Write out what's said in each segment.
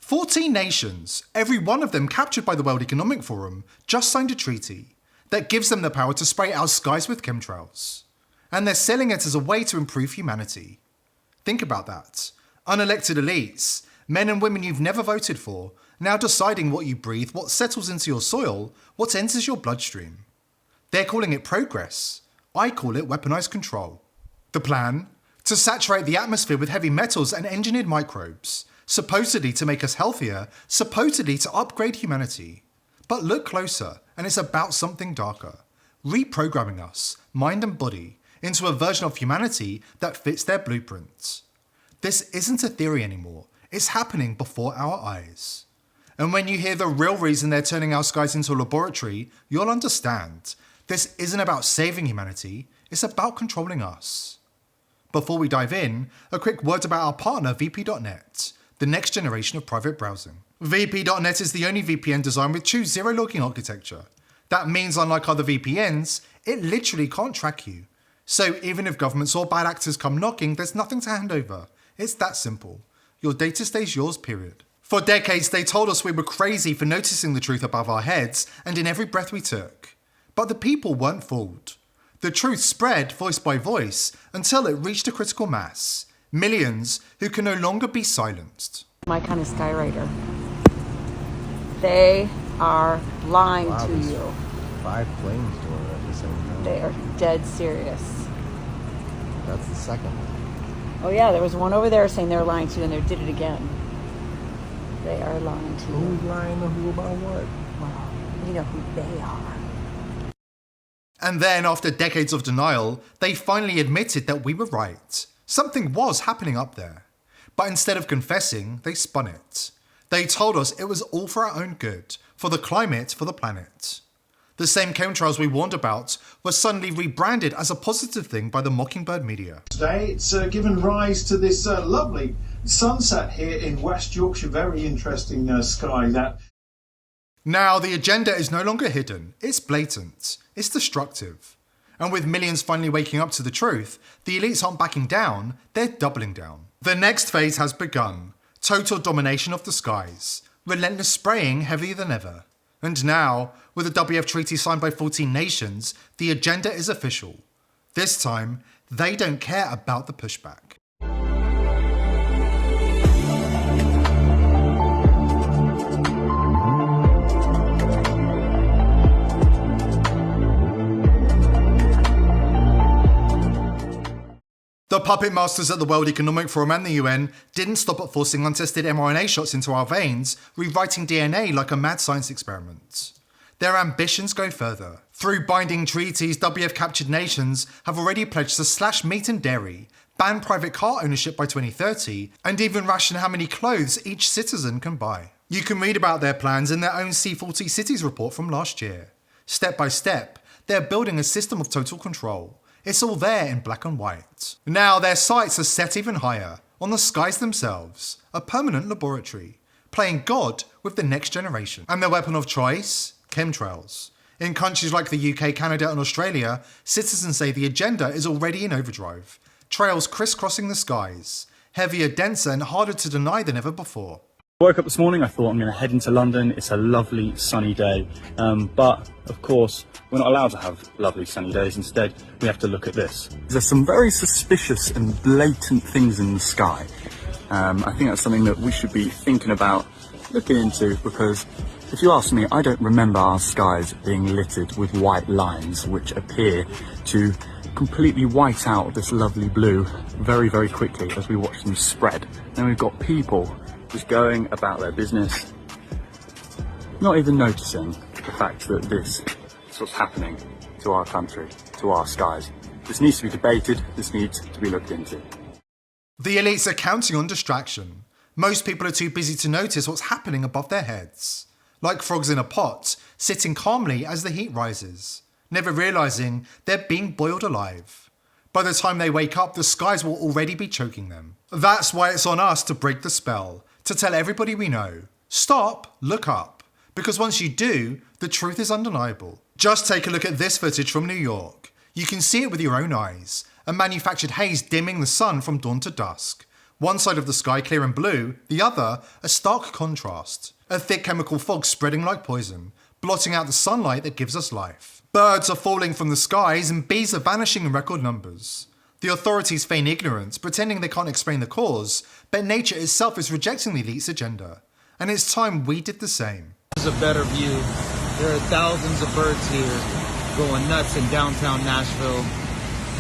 14 nations, every one of them captured by the World Economic Forum, just signed a treaty that gives them the power to spray our skies with chemtrails. And they're selling it as a way to improve humanity. Think about that. Unelected elites, men and women you've never voted for, now deciding what you breathe, what settles into your soil, what enters your bloodstream. They're calling it progress. I call it weaponized control. The plan? To saturate the atmosphere with heavy metals and engineered microbes, supposedly to make us healthier, supposedly to upgrade humanity. But look closer, and it's about something darker. Reprogramming us, mind and body, into a version of humanity that fits their blueprints. This isn't a theory anymore, it's happening before our eyes. And when you hear the real reason they're turning our skies into a laboratory, you'll understand. This isn't about saving humanity, it's about controlling us. Before we dive in, a quick word about our partner VP.net, the next generation of private browsing. VP.net is the only VPN designed with true zero-logging architecture. That means, unlike other VPNs, it literally can't track you. So even if governments or bad actors come knocking, there's nothing to hand over. It's that simple. Your data stays yours, period. For decades, they told us we were crazy for noticing the truth above our heads and in every breath we took. But the people weren't fooled. The truth spread voice by voice until it reached a critical mass. Millions who can no longer be silenced. My kind of skywriter. They are lying to you. 5 planes doing it at the same time. They are dead serious. That's the second. Oh yeah, there was one over there saying they're lying to you and they did it again. They are lying to you. Who's lying to who about what? Well, you know who they are. And then, after decades of denial, they finally admitted that we were right. Something was happening up there. But instead of confessing, they spun it. They told us it was all for our own good, for the climate, for the planet. The same chemtrails we warned about were suddenly rebranded as a positive thing by the Mockingbird media. Today it's given rise to this lovely sunset here in West Yorkshire. Very interesting sky. Now the agenda is no longer hidden, it's blatant, it's destructive. And with millions finally waking up to the truth, the elites aren't backing down, they're doubling down. The next phase has begun. Total domination of the skies. Relentless spraying heavier than ever. And now, with a WEF treaty signed by 14 nations, the agenda is official. This time, they don't care about the pushback. The puppet masters at the World Economic Forum and the UN didn't stop at forcing untested mRNA shots into our veins, rewriting DNA like a mad science experiment. Their ambitions go further. Through binding treaties, WEF-captured nations have already pledged to slash meat and dairy, ban private car ownership by 2030, and even ration how many clothes each citizen can buy. You can read about their plans in their own C40 Cities report from last year. Step by step, they're building a system of total control. It's all there in black and white. Now their sights are set even higher, on the skies themselves, a permanent laboratory, playing God with the next generation. And their weapon of choice? Chemtrails. In countries like the UK, Canada and Australia, citizens say the agenda is already in overdrive. Trails crisscrossing the skies, heavier, denser and harder to deny than ever before. I woke up this morning, I thought I'm going to head into London. It's a lovely sunny day, but of course we're not allowed to have lovely sunny days. Instead we have to look at this. There's some very suspicious and blatant things in the sky. I think that's something that we should be thinking about looking into, because if you ask me, I don't remember our skies being littered with white lines which appear to completely white out this lovely blue very, very quickly as we watch them spread. Then we've got people just going about their business, not even noticing the fact that this is what's happening to our country, to our skies. This needs to be debated, this needs to be looked into. The elites are counting on distraction. Most people are too busy to notice what's happening above their heads. Like frogs in a pot, sitting calmly as the heat rises, never realising they're being boiled alive. By the time they wake up, the skies will already be choking them. That's why it's on us to break the spell, to tell everybody we know, stop, look up. Because once you do, the truth is undeniable. Just take a look at this footage from New York. You can see it with your own eyes, a manufactured haze dimming the sun from dawn to dusk. One side of the sky clear and blue, the other a stark contrast. A thick chemical fog spreading like poison, blotting out the sunlight that gives us life. Birds are falling from the skies and bees are vanishing in record numbers. The authorities feign ignorance, pretending they can't explain the cause, but nature itself is rejecting the elite's agenda. And it's time we did the same. This is a better view. There are thousands of birds here going nuts in downtown Nashville.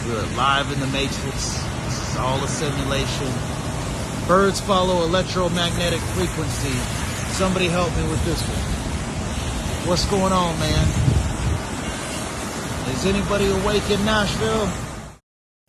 We're live in the Matrix. This is all a simulation. Birds follow electromagnetic frequency. Somebody help me with this one. What's going on, man? Is anybody awake in Nashville?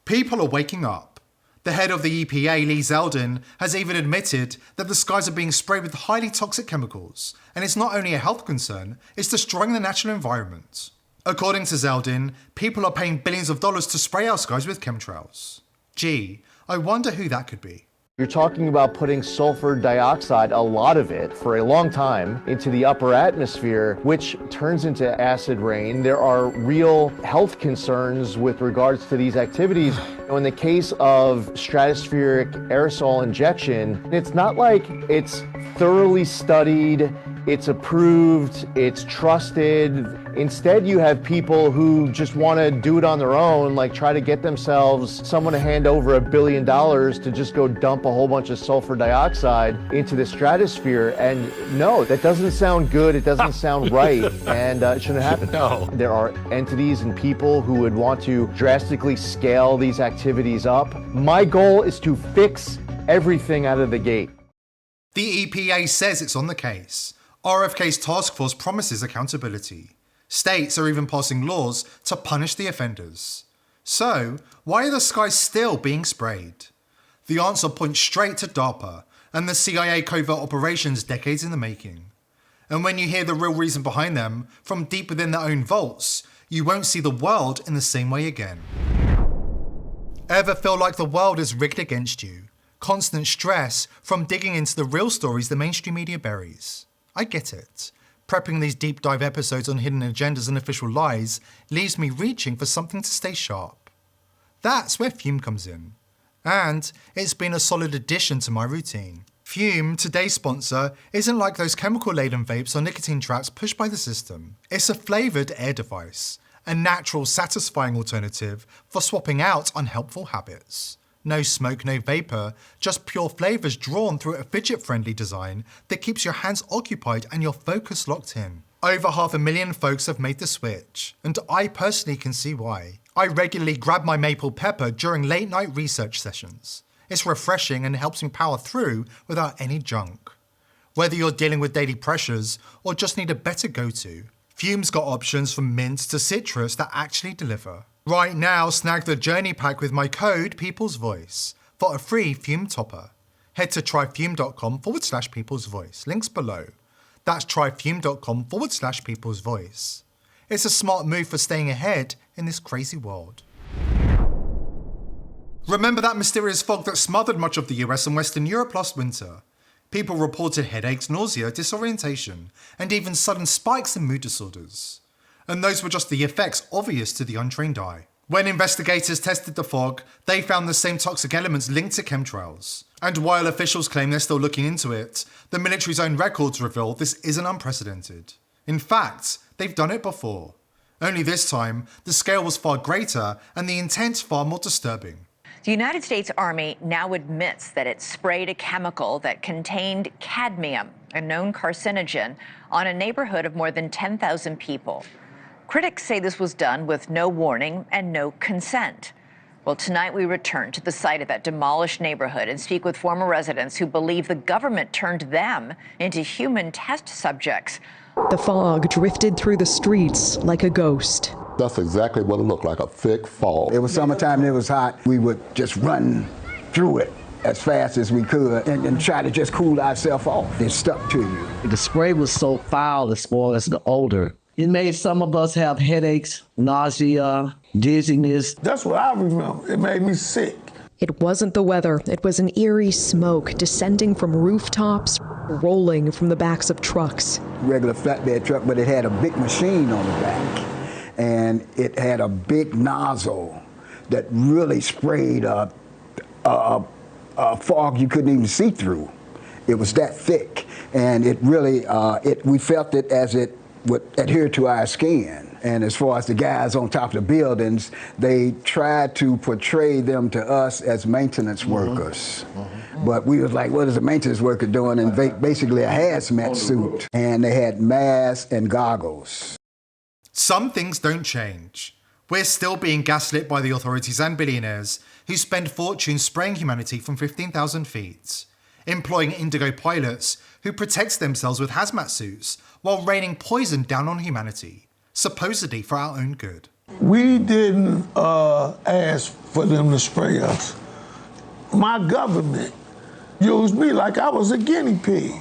People are waking up. The head of the EPA, Lee Zeldin, has even admitted that the skies are being sprayed with highly toxic chemicals, and it's not only a health concern, it's destroying the natural environment. According to Zeldin, people are paying billions of dollars to spray our skies with chemtrails. Gee, I wonder who that could be. You're talking about putting sulfur dioxide, a lot of it, for a long time, into the upper atmosphere, which turns into acid rain. There are real health concerns with regards to these activities. In the case of stratospheric aerosol injection, it's not like it's thoroughly studied, it's approved, it's trusted. Instead, you have people who just want to do it on their own, like try to get themselves someone to hand over $1 billion to just go dump a whole bunch of sulfur dioxide into the stratosphere. And no, that doesn't sound good. It doesn't sound right. And it shouldn't happen. No. There are entities and people who would want to drastically scale these activities up. My goal is to fix everything out of the gate. The EPA says it's on the case. RFK's task force promises accountability. States are even passing laws to punish the offenders. So, why are the skies still being sprayed? The answer points straight to DARPA and the CIA covert operations decades in the making. And when you hear the real reason behind them, from deep within their own vaults, you won't see the world in the same way again. Ever feel like the world is rigged against you? Constant stress from digging into the real stories the mainstream media buries. I get it. Prepping these deep dive episodes on hidden agendas and official lies leaves me reaching for something to stay sharp. That's where Fume comes in. And it's been a solid addition to my routine. Fume, today's sponsor, isn't like those chemical-laden vapes or nicotine traps pushed by the system. It's a flavoured air device, a natural, satisfying alternative for swapping out unhelpful habits. No smoke, no vapour, just pure flavours drawn through a fidget-friendly design that keeps your hands occupied and your focus locked in. Over 500,000 folks have made the switch, and I personally can see why. I regularly grab my maple pepper during late-night research sessions. It's refreshing and helps me power through without any junk. Whether you're dealing with daily pressures or just need a better go-to, Fume's got options from mint to citrus that actually deliver. Right now, snag the Journey Pack with my code PeoplesVoice for a free Fume topper. Head to tryfume.com/peoplesvoice. Links below. That's tryfume.com/peoplesvoice. It's a smart move for staying ahead in this crazy world. Remember that mysterious fog that smothered much of the US and Western Europe last winter? People reported headaches, nausea, disorientation, and even sudden spikes in mood disorders. And those were just the effects obvious to the untrained eye. When investigators tested the fog, they found the same toxic elements linked to chemtrails. And while officials claim they're still looking into it, the military's own records reveal this isn't unprecedented. In fact, they've done it before. Only this time, the scale was far greater and the intent far more disturbing. The United States Army now admits that it sprayed a chemical that contained cadmium, a known carcinogen, on a neighborhood of more than 10,000 people. Critics say this was done with no warning and no consent. Well, tonight we return to the site of that demolished neighborhood and speak with former residents who believe the government turned them into human test subjects. The fog drifted through the streets like a ghost. That's exactly what it looked like, a thick fog. It was summertime and it was hot. We would just run through it as fast as we could and try to just cool ourselves off. It stuck to you. The spray was so foul as far as the odor. It made some of us have headaches, nausea, dizziness. That's what I remember. It made me sick. It wasn't the weather. It was an eerie smoke descending from rooftops, rolling from the backs of trucks. Regular flatbed truck, but it had a big machine on the back. And it had a big nozzle that really sprayed a fog you couldn't even see through. It was that thick, and it really, we felt it as it would adhere to our skin. And as far as the guys on top of the buildings, they tried to portray them to us as maintenance workers. But we was like, what is a maintenance worker doing? And basically a hazmat suit. And they had masks and goggles. Some things don't change. We're still being gaslit by the authorities and billionaires who spend fortunes spraying humanity from 15,000 feet, employing indigo pilots who protect themselves with hazmat suits while raining poison down on humanity, supposedly for our own good. We didn't ask for them to spray us. My government used me like I was a guinea pig.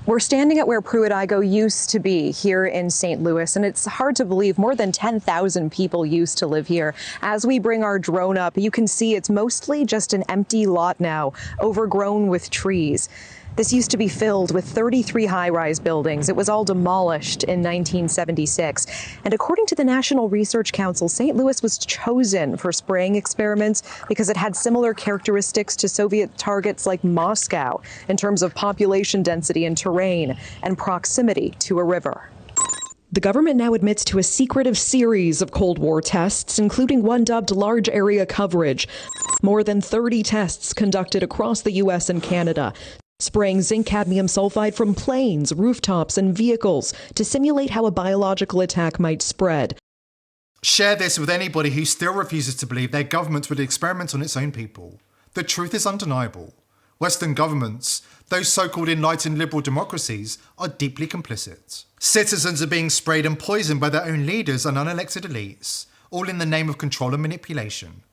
We're standing at where Pruitt-Igoe used to be here in St. Louis, and it's hard to believe more than 10,000 people used to live here. As we bring our drone up, you can see it's mostly just an empty lot now, overgrown with trees. This used to be filled with 33 high-rise buildings. It was all demolished in 1976. And according to the National Research Council, St. Louis was chosen for spraying experiments because it had similar characteristics to Soviet targets like Moscow in terms of population density and terrain and proximity to a river. The government now admits to a secretive series of Cold War tests, including one dubbed large area coverage. More than 30 tests conducted across the U.S. and Canada, spraying zinc cadmium sulfide from planes, rooftops, and vehicles to simulate how a biological attack might spread. Share this with anybody who still refuses to believe their government would experiment on its own people. The truth is undeniable. Western governments, those so-called enlightened liberal democracies, are deeply complicit. Citizens are being sprayed and poisoned by their own leaders and unelected elites, all in the name of control and manipulation.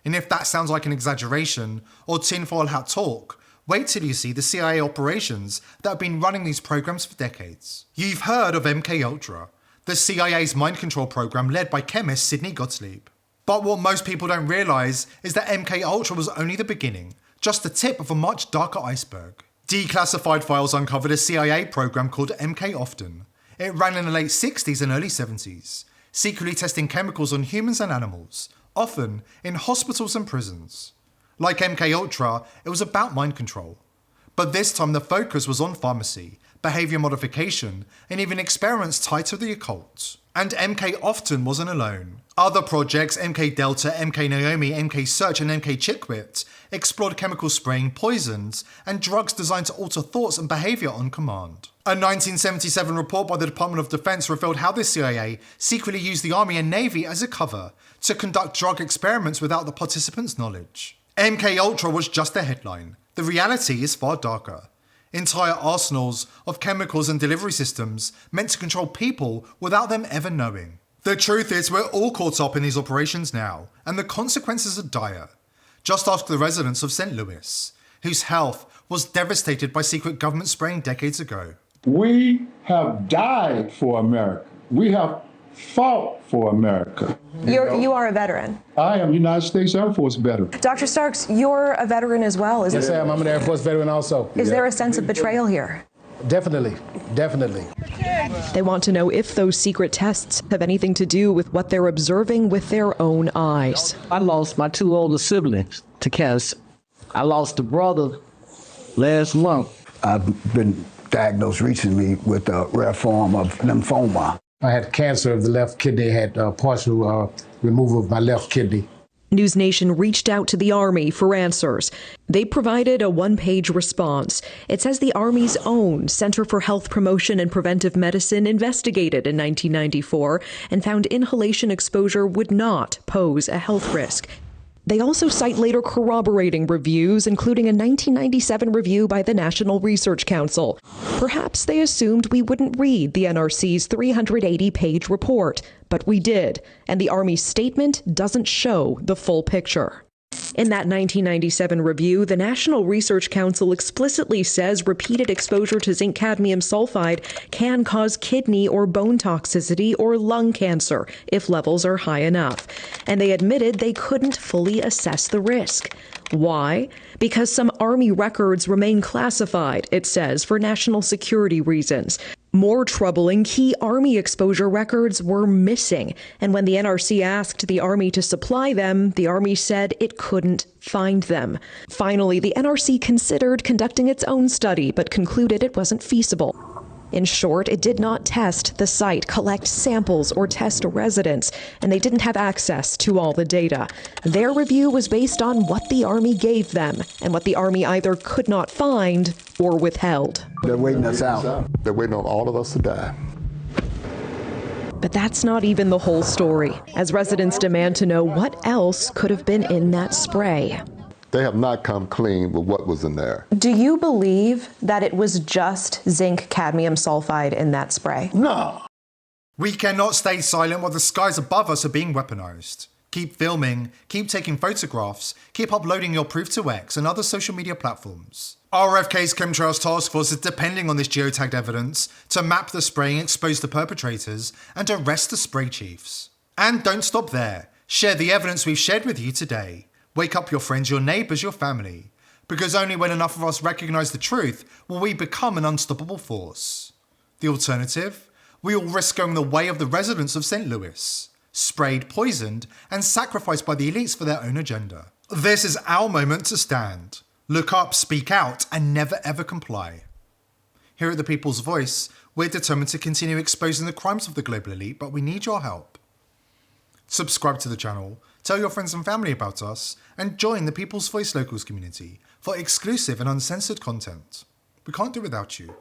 And if that sounds like an exaggeration or tinfoil hat talk, wait till you see the CIA operations that have been running these programs for decades. You've heard of MKUltra, the CIA's mind control program led by chemist Sidney Gottlieb. But what most people don't realize is that MKUltra was only the beginning, just the tip of a much darker iceberg. Declassified files uncovered a CIA program called MKOften. It ran in the late 60s and early 70s, secretly testing chemicals on humans and animals, often in hospitals and prisons. Like MKUltra, it was about mind control. But this time the focus was on pharmacy, behaviour modification, and even experiments tied to the occult. And MKOften wasn't alone. Other projects, MK Delta, MK Naomi, MK Search, and MK Chickwit, explored chemical spraying, poisons, and drugs designed to alter thoughts and behaviour on command. A 1977 report by the Department of Defense revealed how the CIA secretly used the Army and Navy as a cover to conduct drug experiments without the participants' knowledge. MKUltra was just a headline. The reality is far darker. Entire arsenals of chemicals and delivery systems meant to control people without them ever knowing. The truth is we're all caught up in these operations now, and the consequences are dire. Just ask the residents of St. Louis, whose health was devastated by secret government spraying decades ago. We have died for America. We have fought for America. You are a veteran. I am United States Air Force veteran. Dr. Starks, you're a veteran as well, Yes, I am. I'm an Air Force veteran also. Is there a sense of betrayal here? Definitely. They want to know if those secret tests have anything to do with what they're observing with their own eyes. I lost my two older siblings to cancer. I lost a brother last month. I've been diagnosed recently with a rare form of lymphoma. I had cancer of the left kidney, had partial removal of my left kidney. News Nation reached out to the Army for answers. They provided a one-page response. It says the Army's own Center for Health Promotion and Preventive Medicine investigated in 1994 and found inhalation exposure would not pose a health risk. They also cite later corroborating reviews, including a 1997 review by the National Research Council. Perhaps they assumed we wouldn't read the NRC's 380-page report, but we did, and the Army's statement doesn't show the full picture. In that 1997 review, the National Research Council explicitly says repeated exposure to zinc cadmium sulfide can cause kidney or bone toxicity or lung cancer if levels are high enough. And they admitted they couldn't fully assess the risk. Why? Because some Army records remain classified, it says, for national security reasons. More troubling, key Army exposure records were missing. And when the NRC asked the Army to supply them, the Army said it couldn't find them. Finally, the NRC considered conducting its own study, but concluded it wasn't feasible. In short, it did not test the site, collect samples, or test residents, and they didn't have access to all the data. Their review was based on what the Army gave them, and what the Army either could not find or withheld. They're waiting us out. They're waiting on all of us to die. But that's not even the whole story, as residents demand to know what else could have been in that spray. They have not come clean with what was in there. Do you believe that it was just zinc cadmium sulfide in that spray? No. We cannot stay silent while the skies above us are being weaponized. Keep filming, keep taking photographs, keep uploading your proof to X and other social media platforms. RFK's Chemtrails Task Force is depending on this geotagged evidence to map the spraying, expose the perpetrators, and arrest the spray chiefs. And don't stop there. Share the evidence we've shared with you today. Wake up your friends, your neighbours, your family. Because only when enough of us recognise the truth will we become an unstoppable force. The alternative? We all risk going the way of the residents of St. Louis. Sprayed, poisoned, and sacrificed by the elites for their own agenda. This is our moment to stand. Look up, speak out, and never ever comply. Here at The People's Voice, we're determined to continue exposing the crimes of the global elite, but we need your help. Subscribe to the channel, tell your friends and family about us, and join the People's Voice Locals community for exclusive and uncensored content. We can't do without you.